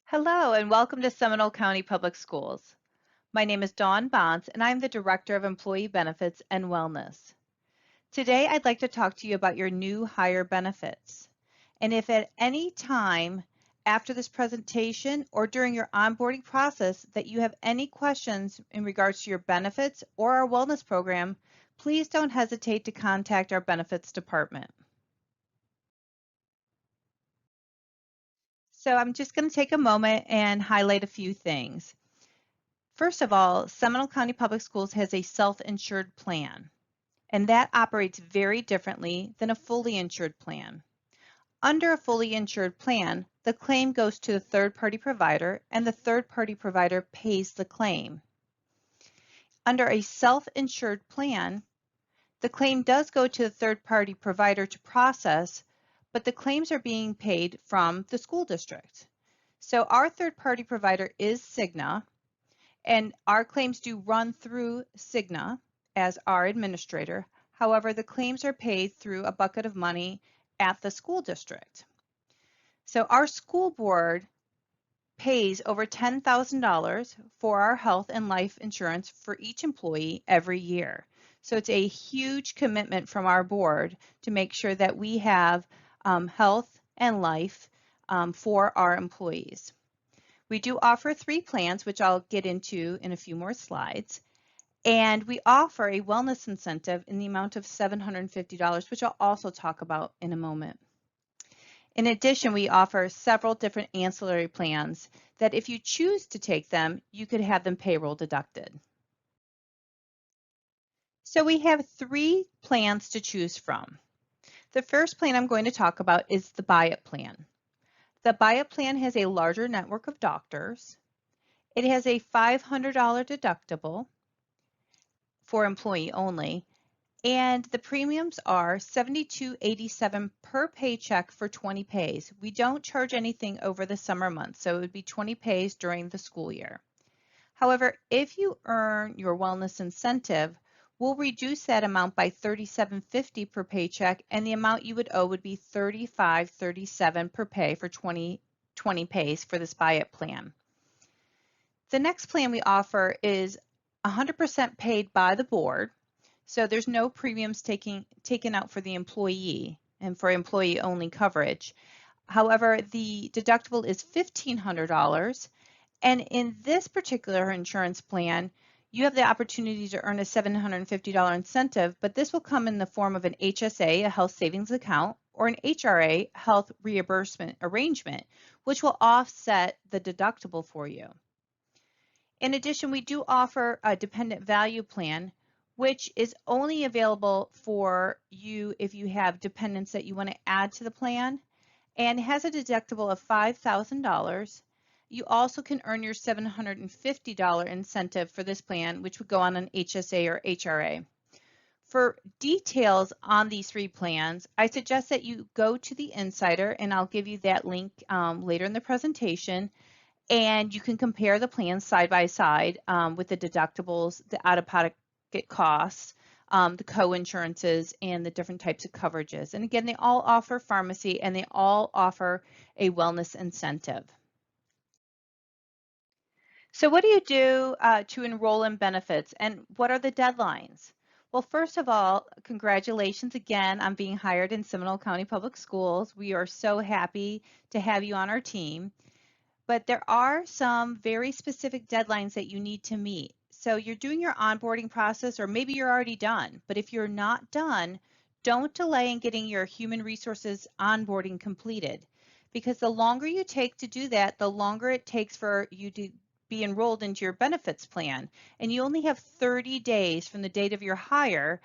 Hello and welcome to Seminole County Public Schools. My name is Dawn Bonds and I'm the Director of Employee Benefits and Wellness. Today I'd like to talk to you about your new hire benefits. And if at any time after this presentation or during your onboarding process that you have any questions in regards to your benefits or our wellness program, please don't hesitate to contact our benefits department. So I'm just going to take a moment and highlight a few things. First of all, Seminole County Public Schools has a self-insured plan, and that operates very differently than a fully insured plan. Under a fully insured plan, the claim goes to the third-party provider, and the third-party provider pays the claim. Under a self-insured plan, the claim does go to the third-party provider to process, but the claims are being paid from the school district. So our third-party provider is Cigna, and our claims do run through Cigna as our administrator. However, the claims are paid through a bucket of money at the school district. So our school board pays over $10,000 for our health and life insurance for each employee every year. So it's a huge commitment from our board to make sure that we have health and life for our employees. We do offer 3 plans, which I'll get into in a few more slides. And we offer a wellness incentive in the amount of $750, which I'll also talk about in a moment. In addition, we offer several different ancillary plans that if you choose to take them, you could have them payroll deducted. So we have 3 plans to choose from. The first plan I'm going to talk about is the buy-up plan. The buy-up plan has a larger network of doctors. It has a $500 deductible for employee only, and the premiums are $72.87 per paycheck for 20 pays. We don't charge anything over the summer months, so it would be 20 pays during the school year. However, if you earn your wellness incentive, we'll reduce that amount by $37.50 per paycheck, and the amount you would owe would be $35.37 per pay for 20 pays for this buy-up plan. The next plan we offer is 100% paid by the board, so there's no premiums taken out for the employee and for employee-only coverage. However, the deductible is $1,500, and in this particular insurance plan, you have the opportunity to earn a $750 incentive, but this will come in the form of an HSA, a health savings account, or an HRA, health reimbursement arrangement, which will offset the deductible for you. In addition, we do offer a dependent value plan, which is only available for you if you have dependents that you want to add to the plan, and has a deductible of $5,000. You also can earn your $750 incentive for this plan, which would go on an HSA or HRA. For details on these 3 plans, I suggest that you go to the Insider, and I'll give you that link later in the presentation, and you can compare the plans side by side with the deductibles, the out-of-pocket costs, the co-insurances, and the different types of coverages. And again, they all offer pharmacy, and they all offer a wellness incentive. So what do you do to enroll in benefits, and what are the deadlines? Well, first of all, congratulations again on being hired in Seminole County Public Schools. We are so happy to have you on our team. But there are some very specific deadlines that you need to meet. So you're doing your onboarding process, or maybe you're already done. But if you're not done, don't delay in getting your human resources onboarding completed. Because the longer you take to do that, the longer it takes for you to be enrolled into your benefits plan. And you only have 30 days from the date of your hire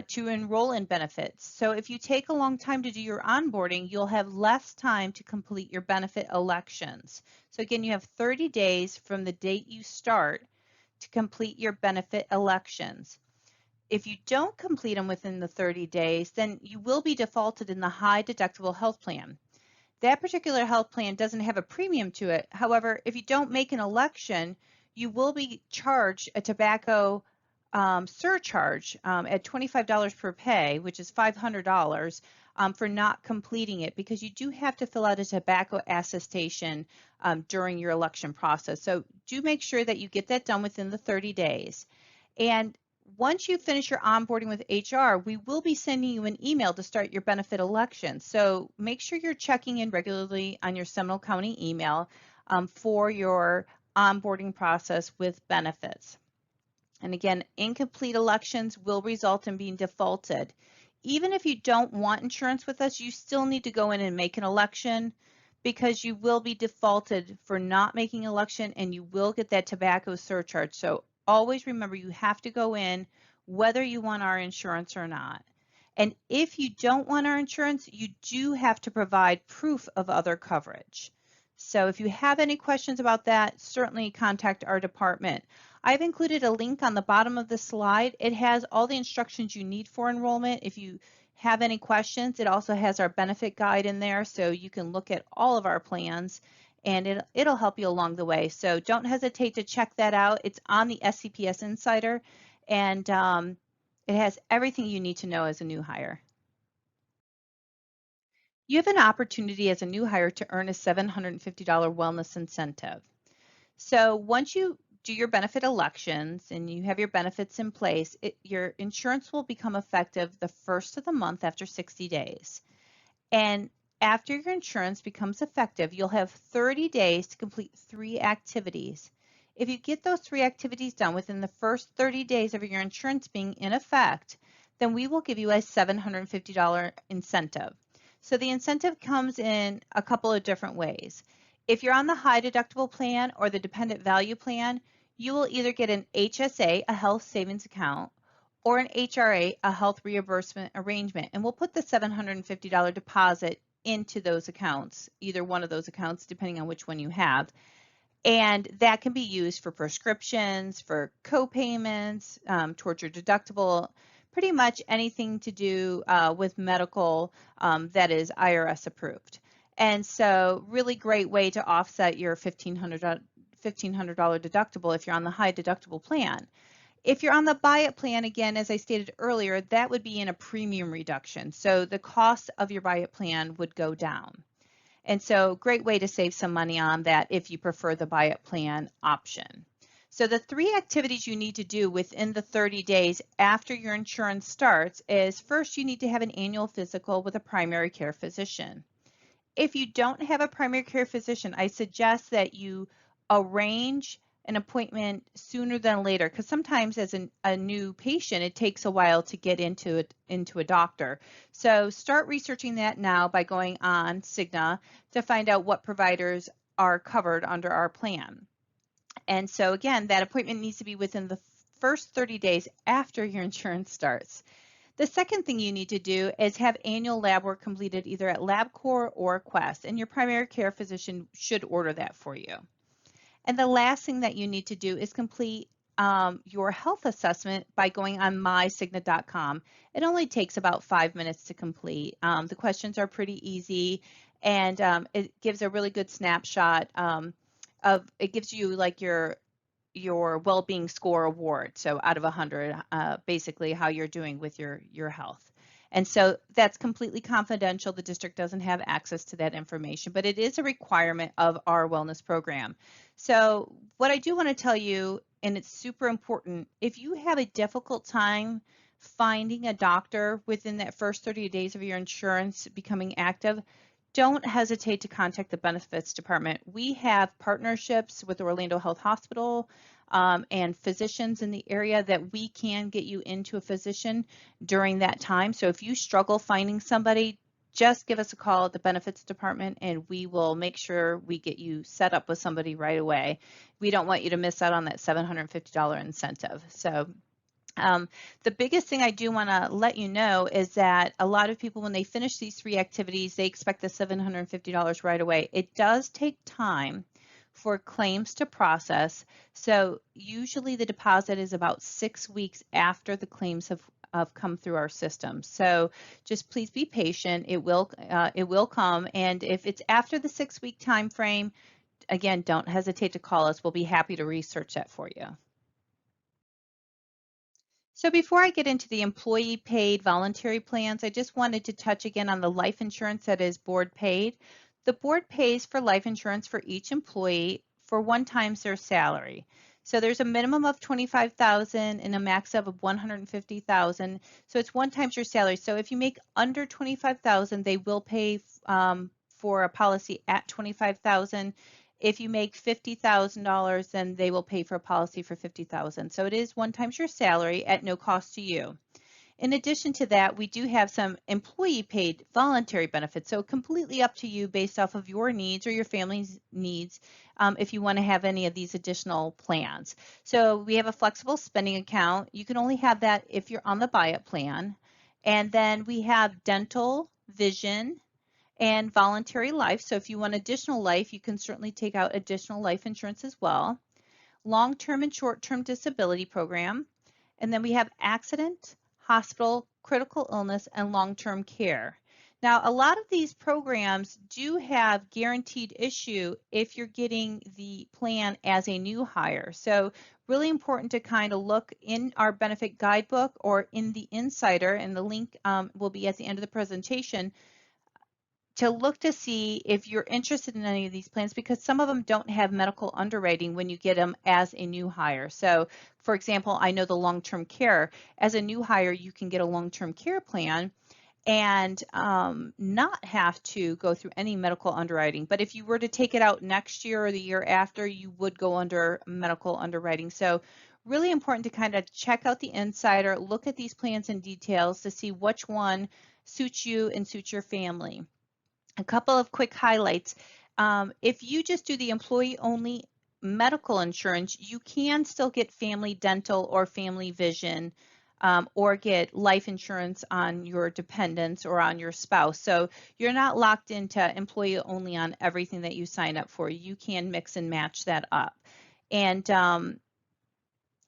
to enroll in benefits. So if you take a long time to do your onboarding, you'll have less time to complete your benefit elections. So again, you have 30 days from the date you start to complete your benefit elections. If you don't complete them within the 30 days, then you will be defaulted in the high deductible health plan. That particular health plan doesn't have a premium to it. However, if you don't make an election, you will be charged a tobacco surcharge at $25 per pay, which is $500 for not completing it, because you do have to fill out a tobacco attestation during your election process. So do make sure that you get that done within the 30 days. And once you finish your onboarding with HR, we will be sending you an email to start your benefit election. So make sure you're checking in regularly on your Seminole County email for your onboarding process with benefits. And again, incomplete elections will result in being defaulted. Even if you don't want insurance with us, you still need to go in and make an election, because you will be defaulted for not making an election, and you will get that tobacco surcharge. So always remember, you have to go in whether you want our insurance or not. And if you don't want our insurance, you do have to provide proof of other coverage. So if you have any questions about that, certainly contact our department. I've included a link on the bottom of the slide. It has all the instructions you need for enrollment. If you have any questions, it also has our benefit guide in there, so you can look at all of our plans, and it'll help you along the way. So don't hesitate to check that out. It's on the SCPS Insider, and it has everything you need to know as a new hire. You have an opportunity as a new hire to earn a $750 wellness incentive. So once you do your benefit elections and you have your benefits in place, your insurance will become effective the first of the month after 60 days. And after your insurance becomes effective, you'll have 30 days to complete 3 activities. If you get those 3 activities done within the first 30 days of your insurance being in effect, then we will give you a $750 incentive. So the incentive comes in a couple of different ways. If you're on the high deductible plan or the dependent value plan, you will either get an HSA, a health savings account, or an HRA, a health reimbursement arrangement. And we'll put the $750 deposit into those accounts, either one of those accounts, depending on which one you have. And that can be used for prescriptions, for co-payments, towards your deductible, pretty much anything to do with medical that is IRS approved. And so really great way to offset your $1,500 deductible if you're on the high deductible plan. If you're on the buy-it plan, again, as I stated earlier, that would be in a premium reduction. So the cost of your buy-it plan would go down. And so great way to save some money on that if you prefer the buy-it plan option. So the 3 activities you need to do within the 30 days after your insurance starts is, first, you need to have an annual physical with a primary care physician. If you don't have a primary care physician, I suggest that you arrange an appointment sooner than later, because sometimes as a new patient, it takes a while to get into a doctor. So start researching that now by going on Cigna to find out what providers are covered under our plan. And so again, that appointment needs to be within the first 30 days after your insurance starts. The second thing you need to do is have annual lab work completed either at LabCorp or Quest, and your primary care physician should order that for you. And the last thing that you need to do is complete your health assessment by going on mycigna.com. It only takes about 5 minutes to complete. The questions are pretty easy, and it gives a really good snapshot it gives you like your well-being score award. So out of 100, basically how you're doing with your health. And so that's completely confidential. The district doesn't have access to that information, but it is a requirement of our wellness program. So what I do want to tell you, and it's super important, if you have a difficult time finding a doctor within that first 30 days of your insurance becoming active, don't hesitate to contact the benefits department. We have partnerships with the Orlando Health Hospital and physicians in the area that we can get you into a physician during that time. So if you struggle finding somebody, just give us a call at the benefits department and we will make sure we get you set up with somebody right away. We don't want you to miss out on that $750 incentive. So the biggest thing I do want to let you know is that a lot of people, when they finish these 3 activities, they expect the $750 right away. It does take time for claims to process. So usually the deposit is about 6 weeks after the claims have come through our system. So just please be patient. It will come. And if it's after the 6-week time frame, again, don't hesitate to call us. We'll be happy to research that for you. So before I get into the employee paid voluntary plans, I just wanted to touch again on the life insurance that is board paid. The board pays for life insurance for each employee for 1 times their salary. So there's a minimum of 25,000 and a max of 150,000. So it's 1 times your salary. So if you make under 25,000, they will pay for a policy at 25,000. If you make $50,000, then they will pay for a policy for $50,000. So it is 1 times your salary at no cost to you. In addition to that, we do have some employee paid voluntary benefits. So completely up to you based off of your needs or your family's needs if you want to have any of these additional plans. So we have a flexible spending account. You can only have that if you're on the buy-up plan. And then we have dental, vision, and voluntary life. So if you want additional life, you can certainly take out additional life insurance as well. Long-term and short-term disability program. And then we have accident, hospital, critical illness, and long-term care. Now, a lot of these programs do have guaranteed issue if you're getting the plan as a new hire. So really important to kind of look in our benefit guidebook or in the insider, and the link will be at the end of the presentation, to look to see if you're interested in any of these plans, because some of them don't have medical underwriting when you get them as a new hire. So for example, I know the long-term care, as a new hire, you can get a long-term care plan and not have to go through any medical underwriting. But if you were to take it out next year or the year after, you would go under medical underwriting. So really important to kind of check out the insider, look at these plans in details to see which one suits you and suits your family. A couple of quick highlights. If you just do the employee only medical insurance, you can still get family dental or family vision or get life insurance on your dependents or on your spouse. So you're not locked into employee only on everything that you sign up for. You can mix and match that up. And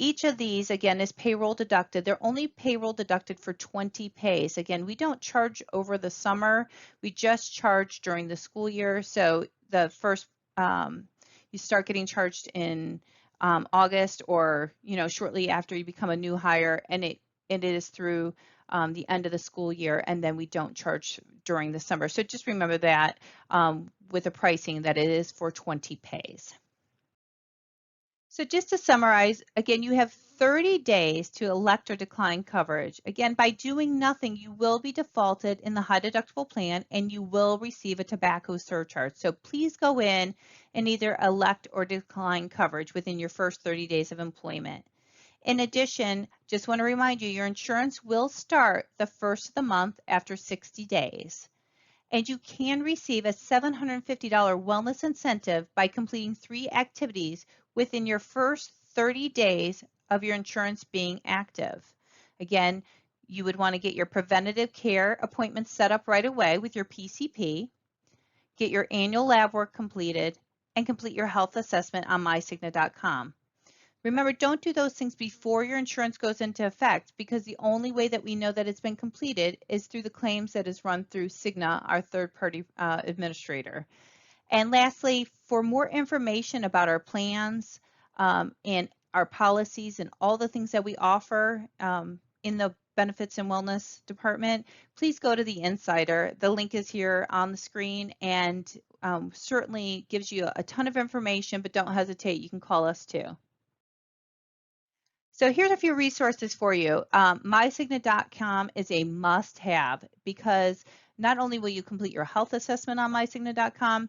each of these, again, is payroll deducted. They're only payroll deducted for 20 pays. Again, we don't charge over the summer. We just charge during the school year. So the first, you start getting charged in August, or shortly after you become a new hire, and it is through the end of the school year, and then we don't charge during the summer. So just remember that with the pricing, that it is for 20 pays. So just to summarize, again, you have 30 days to elect or decline coverage. Again, by doing nothing, you will be defaulted in the high deductible plan and you will receive a tobacco surcharge. So please go in and either elect or decline coverage within your first 30 days of employment. In addition, just want to remind you, your insurance will start the first of the month after 60 days. And you can receive a $750 wellness incentive by completing 3 activities within your first 30 days of your insurance being active. Again, you would want to get your preventative care appointments set up right away with your PCP, get your annual lab work completed, and complete your health assessment on mycigna.com. Remember, don't do those things before your insurance goes into effect, because the only way that we know that it's been completed is through the claims that is run through Cigna, our third-party administrator. And lastly, for more information about our plans and our policies and all the things that we offer in the Benefits and Wellness Department, please go to the Insider. The link is here on the screen, and certainly gives you a ton of information, but don't hesitate, you can call us too. So here's a few resources for you. MyCigna.com is a must-have, because not only will you complete your health assessment on MyCigna.com,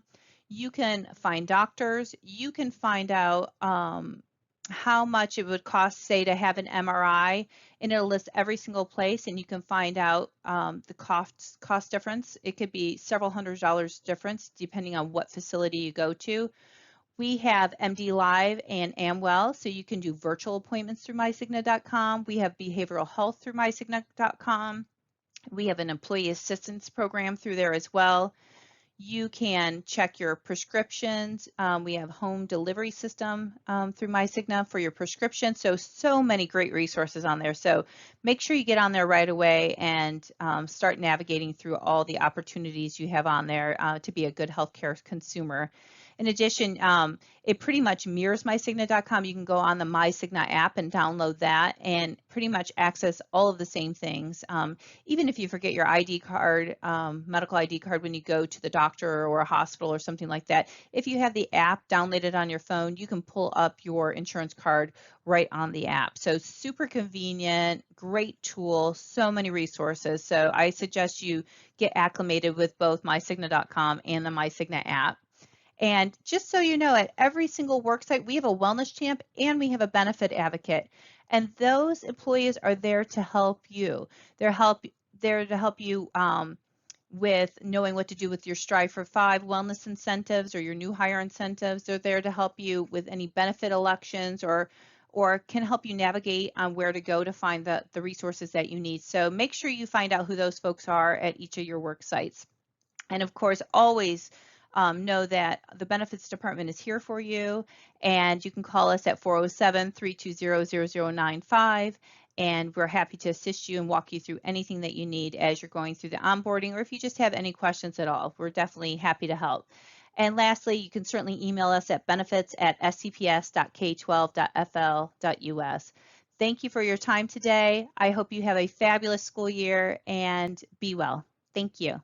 you can find doctors, you can find out how much it would cost, say, to have an MRI, and it'll list every single place, and you can find out the cost difference. It could be several $100s difference depending on what facility you go to. We have MD Live and Amwell, so you can do virtual appointments through mycigna.com. We have behavioral health through mycigna.com. We have an employee assistance program through there as well. You can check your prescriptions. We have home delivery system through myCigna for your prescription. So many great resources on there. So make sure you get on there right away and start navigating through all the opportunities you have on there to be a good healthcare consumer. In addition, it pretty much mirrors mycigna.com. You can go on the mycigna app and download that and pretty much access all of the same things. Even if you forget your ID card, medical ID card when you go to the doctor or a hospital or something like that, if you have the app downloaded on your phone, you can pull up your insurance card right on the app. So super convenient, great tool, so many resources. So I suggest you get acclimated with both mycigna.com and the mycigna app. And just so you know, at every single worksite, we have a wellness champ and we have a benefit advocate. And those employees are there to help you. They're there to help you with knowing what to do with your Strive for 5 wellness incentives or your new hire incentives. They're there to help you with any benefit elections or can help you navigate on where to go to find the resources that you need. So make sure you find out who those folks are at each of your work sites. And of course, always know that the benefits department is here for you, and you can call us at 407-320-0095, and we're happy to assist you and walk you through anything that you need as you're going through the onboarding, or if you just have any questions at all, we're definitely happy to help. And lastly, you can certainly email us at benefits@scps.k12.fl.us. Thank you for your time today. I hope you have a fabulous school year and be well. Thank you.